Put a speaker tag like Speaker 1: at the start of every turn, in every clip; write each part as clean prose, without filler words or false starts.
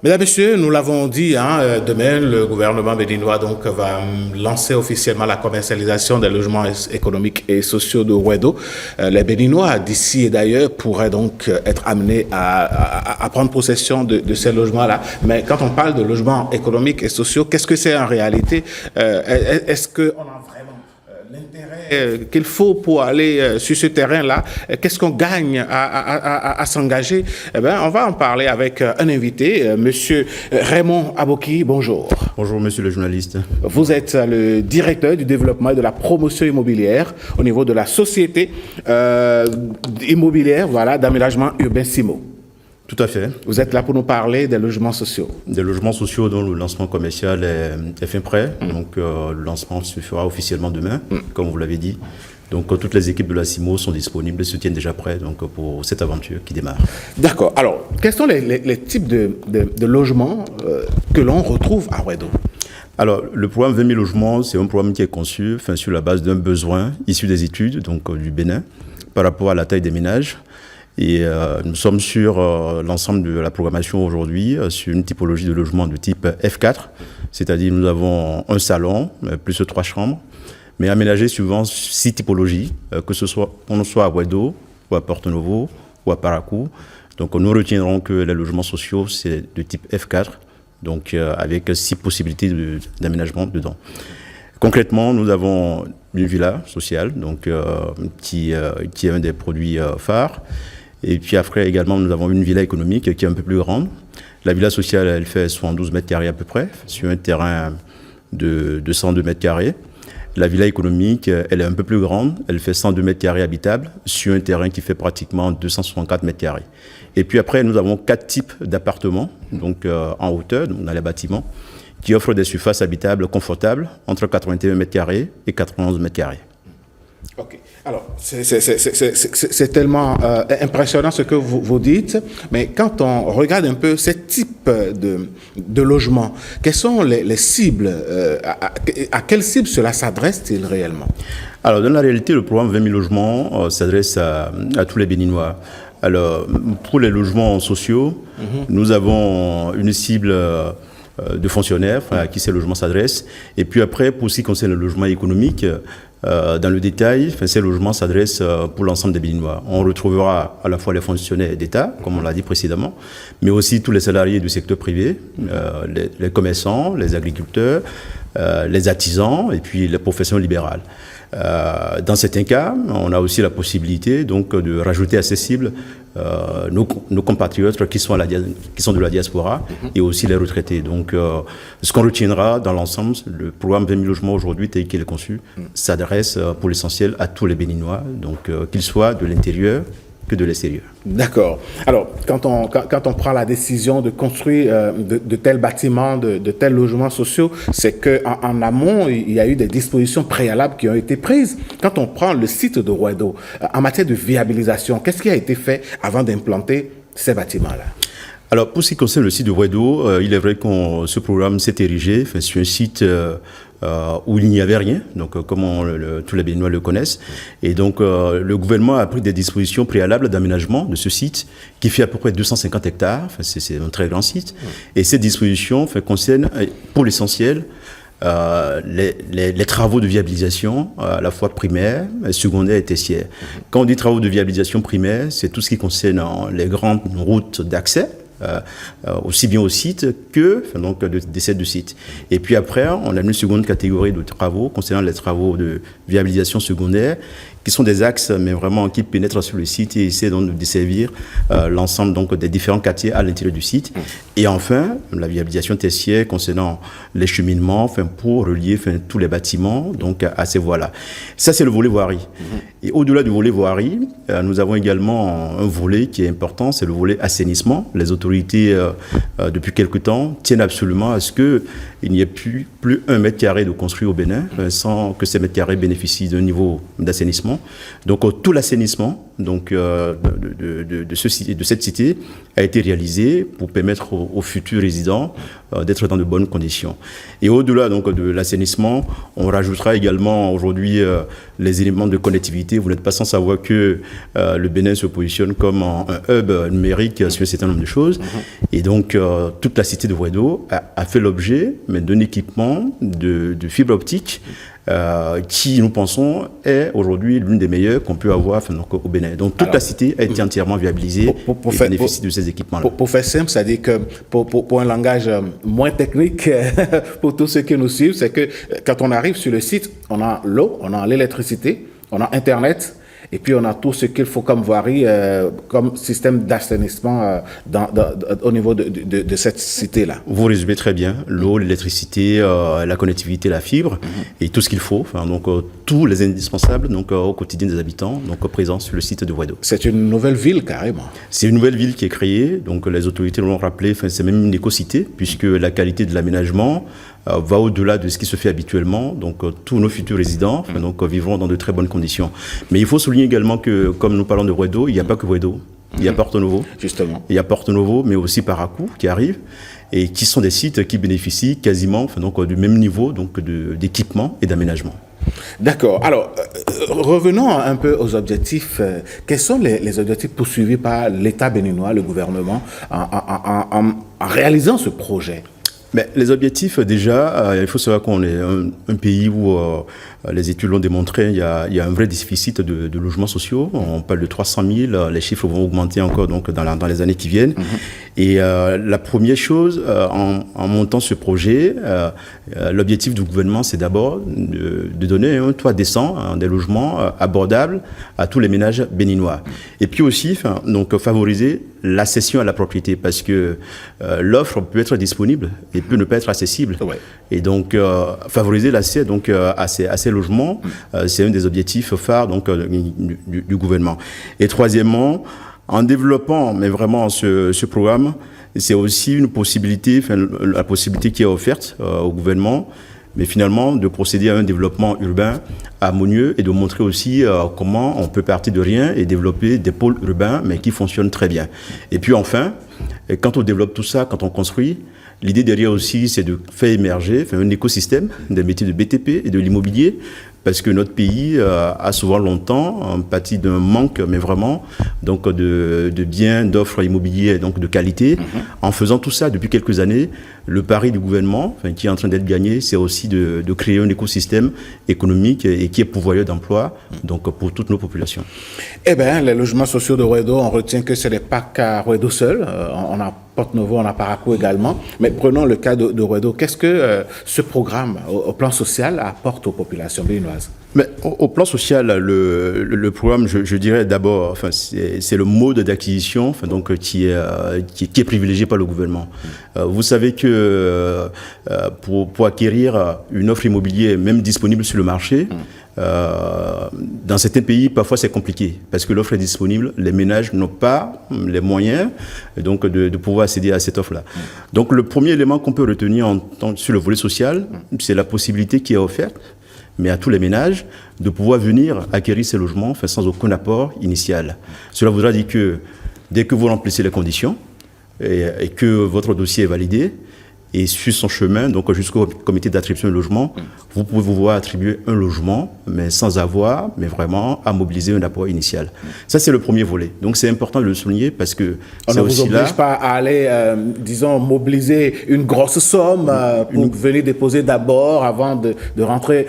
Speaker 1: Mesdames, Messieurs, nous l'avons dit, demain, le gouvernement béninois donc, va lancer officiellement la commercialisation des logements économiques et sociaux de Wedo. Les Béninois, d'ici et d'ailleurs, pourraient donc être amenés à prendre possession de ces logements-là. Mais quand on parle de logements économiques et sociaux, qu'est-ce que c'est en réalité? Est-ce qu'on a vraiment l'intérêt qu'il faut pour aller sur ce terrain-là? Qu'est-ce qu'on gagne à s'engager? Eh bien, on va en parler avec un invité, Monsieur Raymond Aboki. Bonjour.
Speaker 2: Bonjour, monsieur le journaliste.
Speaker 1: Vous êtes le directeur du développement et de la promotion immobilière au niveau de la société immobilière, d'aménagement urbain Simo.
Speaker 2: Tout à fait.
Speaker 1: Vous êtes là pour nous parler des logements sociaux.
Speaker 2: Des logements sociaux dont le lancement commercial est fin prêt. Donc, le lancement se fera officiellement demain, comme vous l'avez dit. Donc, toutes les équipes de la CIMO sont disponibles, se tiennent déjà prêts pour cette aventure qui démarre.
Speaker 1: D'accord. Alors, quels sont les types de logements que l'on retrouve à Wedo?
Speaker 2: Alors, le programme 20 000 logements, c'est un programme qui est conçu sur la base d'un besoin issu des études du Bénin par rapport à la taille des ménages. Et nous sommes sur l'ensemble de la programmation aujourd'hui, sur une typologie de logement de type F4, c'est-à-dire nous avons un salon, plus 3 chambres, mais aménagé suivant 6 typologies, que ce soit à Wedo, ou à Porto Novo, ou à Paracou. Donc nous retiendrons que les logements sociaux, c'est de type F4, donc avec 6 possibilités d'aménagement dedans. Concrètement, nous avons une villa sociale, donc, qui est un des produits phares. Et puis après également, nous avons une villa économique qui est un peu plus grande. La villa sociale, elle fait 72 mètres carrés à peu près, sur un terrain de 102 mètres carrés. La villa économique, elle est un peu plus grande, elle fait 102 mètres carrés habitables, sur un terrain qui fait pratiquement 264 mètres carrés. Et puis après, nous avons 4 types d'appartements, donc en hauteur, donc dans les bâtiments, qui offrent des surfaces habitables confortables, entre 81 mètres carrés et 91 mètres carrés.
Speaker 1: Ok. Alors, c'est tellement impressionnant ce que vous dites, mais quand on regarde un peu ces types de logements, quelles sont les cibles, à quelles cibles cela s'adresse-t-il réellement?
Speaker 2: Alors, dans la réalité, le programme 20 000 logements s'adresse à tous les Béninois. Alors, pour les logements sociaux, nous avons une cible de fonctionnaires à qui ces logements s'adressent. Et puis après, pour ce qui concerne le logement économique, dans le détail, ces logements s'adressent pour l'ensemble des Béninois. On retrouvera à la fois les fonctionnaires d'État, comme on l'a dit précédemment, mais aussi tous les salariés du secteur privé, les commerçants, les agriculteurs, les artisans et puis les professions libérales. Dans certains cas, on a aussi la possibilité donc, de rajouter à ces cibles nos compatriotes qui sont de la diaspora et aussi les retraités. Donc, ce qu'on retiendra dans l'ensemble, le programme 20 000 logements aujourd'hui tel qu'il est conçu, s'adresse pour l'essentiel à tous les Béninois, donc qu'ils soient de l'intérieur que de l'extérieur.
Speaker 1: D'accord. Alors, quand on prend la décision de construire de tels bâtiments, de tels logements sociaux, c'est qu'en amont, il y a eu des dispositions préalables qui ont été prises. Quand on prend le site de Wedo, en matière de viabilisation, qu'est-ce qui a été fait avant d'implanter ces bâtiments-là?
Speaker 2: Alors, pour ce qui concerne le site de Wedo, il est vrai que ce programme s'est érigé sur un site où il n'y avait rien, donc comme tous les Béninois le connaissent. Et donc, le gouvernement a pris des dispositions préalables d'aménagement de ce site, qui fait à peu près 250 hectares. C'est un très grand site. Et ces dispositions concernent, pour l'essentiel, les travaux de viabilisation, à la fois primaire, secondaire et tertiaire. Quand on dit travaux de viabilisation primaire, c'est tout ce qui concerne les grandes routes d'accès, aussi bien au site que de ces 2 sites. Et puis après, on a une seconde catégorie de travaux concernant les travaux de viabilisation secondaire, qui sont des axes, mais vraiment qui pénètrent sur le site et essaient donc de desservir l'ensemble donc des différents quartiers à l'intérieur du site. Et enfin, la viabilisation tertiaire concernant les cheminements, pour relier tous les bâtiments donc à ces voies-là. Ça, c'est le volet voirie. Et au-delà du volet voirie, nous avons également un volet qui est important, c'est le volet assainissement. Les autorités, depuis quelque temps, tiennent absolument à ce qu'il n'y ait plus 1 mètre carré de construit au Bénin sans que ces mètres carrés bénéficient d'un niveau d'assainissement. Donc tout l'assainissement donc, de cette cité a été réalisé pour permettre aux futurs résidents d'être dans de bonnes conditions. Et au-delà donc, de l'assainissement, on rajoutera également aujourd'hui les éléments de connectivité. Vous n'êtes pas sans savoir que le Bénin se positionne comme un hub numérique sur un certain nombre de choses. Et donc, toute la cité de Ouedo a fait l'objet d'un équipement de fibre optique qui, nous pensons, est aujourd'hui l'une des meilleures qu'on peut avoir donc, au Bénin. Donc, toute la cité a été entièrement viabilisée et bénéficie de ces équipements-là.
Speaker 1: Pour faire simple, c'est-à-dire que pour un langage moins technique, pour tous ceux qui nous suivent, c'est que quand on arrive sur le site, on a l'eau, on a l'électricité, on a Internet, et puis on a tout ce qu'il faut comme voirie, comme système d'assainissement au niveau de cette cité-là.
Speaker 2: Vous résumez très bien. L'eau, l'électricité, la connectivité, la fibre, et tout ce qu'il faut. Enfin, donc, tous les indispensables donc, au quotidien des habitants, donc présents sur le site de Ouedo.
Speaker 1: C'est une nouvelle ville, carrément.
Speaker 2: C'est une nouvelle ville qui est créée. Donc, les autorités l'ont rappelé. Enfin, c'est même une éco-cité, puisque la qualité de l'aménagement va au-delà de ce qui se fait habituellement. Donc, tous nos futurs résidents donc, vivront dans de très bonnes conditions. Mais il faut souligner également que, comme nous parlons de Ouedo, il n'y a pas que Ouedo. Il y a Porto Novo.
Speaker 1: Justement.
Speaker 2: Il y a Porto Novo, mais aussi Paracou qui arrive et qui sont des sites qui bénéficient quasiment donc, du même niveau donc, d'équipement et d'aménagement.
Speaker 1: D'accord. Alors, revenons un peu aux objectifs. Quels sont les objectifs poursuivis par l'État béninois, le gouvernement, en réalisant ce projet ?
Speaker 2: Mais les objectifs, déjà, il faut savoir qu'on est un pays où les études l'ont démontré, il y a un vrai déficit de logements sociaux. On parle de 300 000, les chiffres vont augmenter encore donc, dans les années qui viennent. Et la première chose, en montant ce projet, l'objectif du gouvernement, c'est d'abord de donner un toit décent, des logements abordables à tous les ménages béninois. Et puis aussi, donc, favoriser l'accession à la propriété, parce que l'offre peut être disponible et peut ne pas être accessible.
Speaker 1: Ouais.
Speaker 2: Et donc, favoriser l'accès donc, à ces logements, c'est un des objectifs phares donc, du gouvernement. Et troisièmement, en développant mais vraiment ce programme, c'est aussi une possibilité, la possibilité qui est offerte au gouvernement, mais finalement de procéder à un développement urbain harmonieux et de montrer aussi comment on peut partir de rien et développer des pôles urbains, mais qui fonctionnent très bien. Et puis enfin, quand on développe tout ça, quand on construit, l'idée derrière aussi, c'est de faire émerger un écosystème des métiers de BTP et de l'immobilier, parce que notre pays a souvent longtemps pâti d'un manque, mais vraiment, donc de biens, d'offres immobilières, donc de qualité. En faisant tout ça depuis quelques années, le pari du gouvernement, qui est en train d'être gagné, c'est aussi de créer un écosystème économique et qui est pourvoyeur d'emplois, donc pour toutes nos populations.
Speaker 1: Eh bien, les logements sociaux de Ouedo, on retient que ce n'est pas qu'à Ouedo seul. On a Porto Novo, on a Paracou également. Mais prenons le cas de Ouedo. Qu'est-ce que ce programme, au plan social, apporte aux populations béninoises ?
Speaker 2: Mais au plan social, le programme, je dirais d'abord, c'est le mode d'acquisition, donc qui est privilégié par le gouvernement. Vous savez que pour acquérir une offre immobilière, même disponible sur le marché, dans certains pays, parfois c'est compliqué parce que l'offre est disponible, les ménages n'ont pas les moyens donc de pouvoir accéder à cette offre-là. Donc le premier élément qu'on peut retenir sur le volet social, c'est la possibilité qui est offerte, mais à tous les ménages, de pouvoir venir acquérir ces logements sans aucun apport initial. Cela voudra dire que dès que vous remplissez les conditions et que votre dossier est validé, et sur son chemin, donc jusqu'au comité d'attribution de logement, vous pouvez vous voir attribuer un logement, mais sans avoir, mais vraiment à mobiliser un apport initial. Ça, c'est le premier volet. Donc, c'est important de le souligner parce que
Speaker 1: on ne vous oblige pas à aller, disons, mobiliser une grosse somme pour venir déposer d'abord avant de rentrer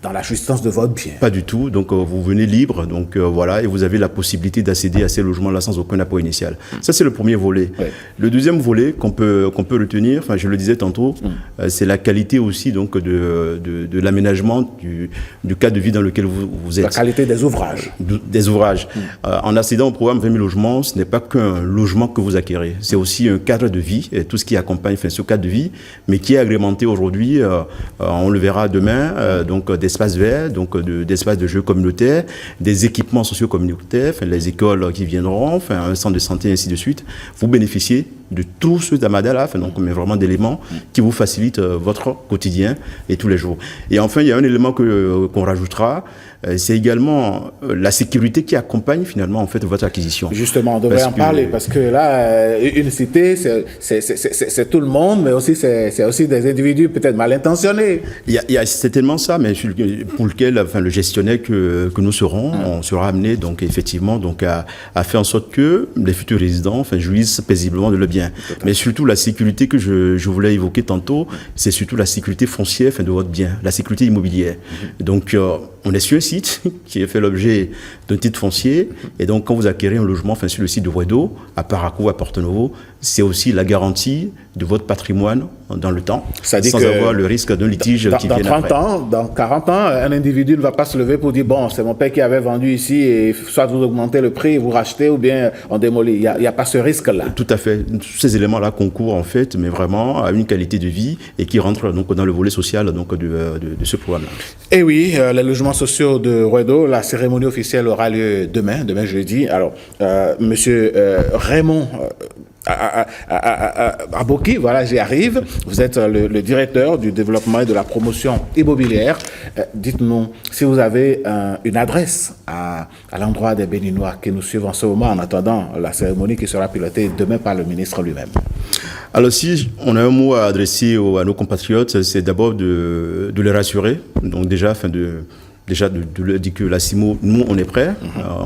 Speaker 1: dans la jouissance de votre bien.
Speaker 2: Pas du tout. Donc, vous venez libre, donc voilà, et vous avez la possibilité d'accéder à ces logements-là sans aucun apport initial. Ça, c'est le premier volet. Ouais. Le deuxième volet qu'on peut retenir, je le disais tantôt, c'est la qualité aussi donc de l'aménagement du cadre de vie dans lequel vous êtes.
Speaker 1: La qualité des ouvrages.
Speaker 2: Des ouvrages. En accédant au programme 20 000 logements, ce n'est pas qu'un logement que vous acquérez. C'est aussi un cadre de vie, et tout ce qui accompagne ce cadre de vie, mais qui est agrémenté aujourd'hui, on le verra demain, donc d'espaces verts, donc d'espaces de jeux communautaires, des équipements sociaux communautaires, les écoles qui viendront, un centre de santé, ainsi de suite. Vous bénéficiez de tout ce tamadala, donc mais vraiment d'éléments qui vous facilitent votre quotidien et tous les jours. Et enfin, il y a un élément qu'on rajoutera, c'est également la sécurité qui accompagne finalement en fait votre acquisition.
Speaker 1: Justement, on devrait en parler parce que là, une cité, c'est tout le monde, mais aussi c'est aussi des individus peut-être mal intentionnés.
Speaker 2: Il y a certainement ça, mais pour lequel, enfin, le gestionnaire que nous serons, on sera amené donc effectivement donc à faire en sorte que les futurs résidents, enfin, jouissent paisiblement de leur bien. Mais surtout la sécurité que je voulais évoquer tantôt, c'est surtout la sécurité foncière, enfin, de votre bien, la sécurité immobilière. Donc on est sur un site qui a fait l'objet d'un titre foncier, et donc quand vous acquérez un logement, enfin, sur le site de Wedo, à Parakou, à Porto-Novo, c'est aussi la garantie de votre patrimoine dans le temps, sans avoir le risque d'un litige qui vient après.
Speaker 1: Dans 40 ans, un individu ne va pas se lever pour dire « Bon, c'est mon père qui avait vendu ici, et soit vous augmentez le prix, vous rachetez, ou bien on démolit. » Il n'y a pas ce risque-là.
Speaker 2: Tout à fait. Tous ces éléments-là concourent, en fait, mais vraiment à une qualité de vie et qui rentrent donc, dans le volet social donc, de ce programme-là.
Speaker 1: Et oui, les logements sociaux de Wedo, la cérémonie officielle aura lieu demain jeudi. Alors, monsieur Raymond Aboki, voilà, j'y arrive. Vous êtes le directeur du développement et de la promotion immobilière. Dites-nous si vous avez une adresse à l'endroit des Béninois qui nous suivent en ce moment en attendant la cérémonie qui sera pilotée demain par le ministre lui-même.
Speaker 2: Alors si on a un mot à adresser à nos compatriotes, c'est d'abord de les rassurer. Donc déjà, de leur dire que la CIMO, nous, on est prêts.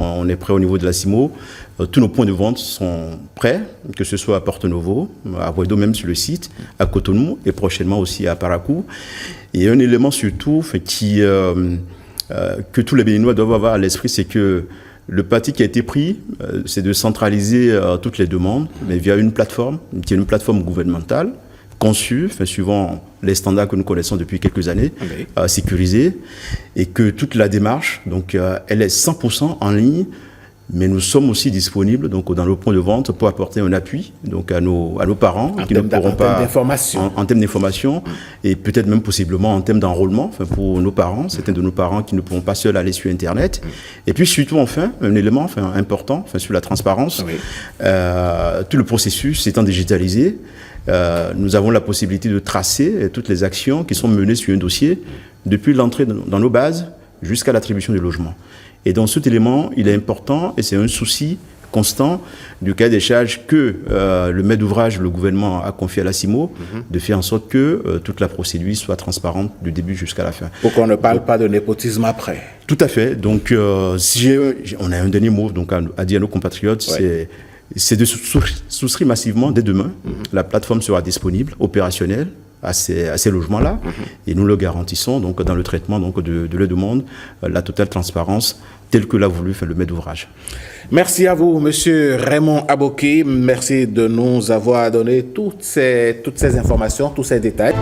Speaker 2: On est prêts au niveau de la CIMO. Tous nos points de vente sont prêts, que ce soit à Porto-Novo, à Wedo même sur le site, à Cotonou et prochainement aussi à Parakou. Et un élément surtout que tous les Béninois doivent avoir à l'esprit, c'est que le parti qui a été pris, c'est de centraliser toutes les demandes, mais via une plateforme, qui est une plateforme gouvernementale, conçue, suivant les standards que nous connaissons depuis quelques années, sécurisée, et que toute la démarche, donc, elle est 100% en ligne, mais nous sommes aussi disponibles donc, dans nos points de vente pour apporter un appui donc, à nos parents qui ne pourront pas en termes d'information et peut-être même possiblement en termes d'enrôlement pour nos parents, certains de nos parents qui ne pourront pas seuls aller sur Internet. Et puis surtout enfin, un élément important sur la transparence, tout le processus étant digitalisé, nous avons la possibilité de tracer toutes les actions qui sont menées sur un dossier depuis l'entrée dans nos bases jusqu'à l'attribution du logement. Et donc cet élément, il est important et c'est un souci constant du cahier des charges que le maître d'ouvrage, le gouvernement a confié à la CIMO, de faire en sorte que toute la procédure soit transparente du début jusqu'à la fin.
Speaker 1: Pour qu'on ne parle pas de népotisme après.
Speaker 2: Tout à fait. Donc si on a un dernier mot donc, à dire à nos compatriotes, c'est de souscrire massivement dès demain. La plateforme sera disponible, opérationnelle, à ces logements-là. Et nous le garantissons donc, dans le traitement donc, de leur demande, la totale transparence telle que l'a voulu faire le maître d'ouvrage.
Speaker 1: Merci à vous, monsieur Raymond Aboki. Merci de nous avoir donné toutes ces informations, tous ces détails.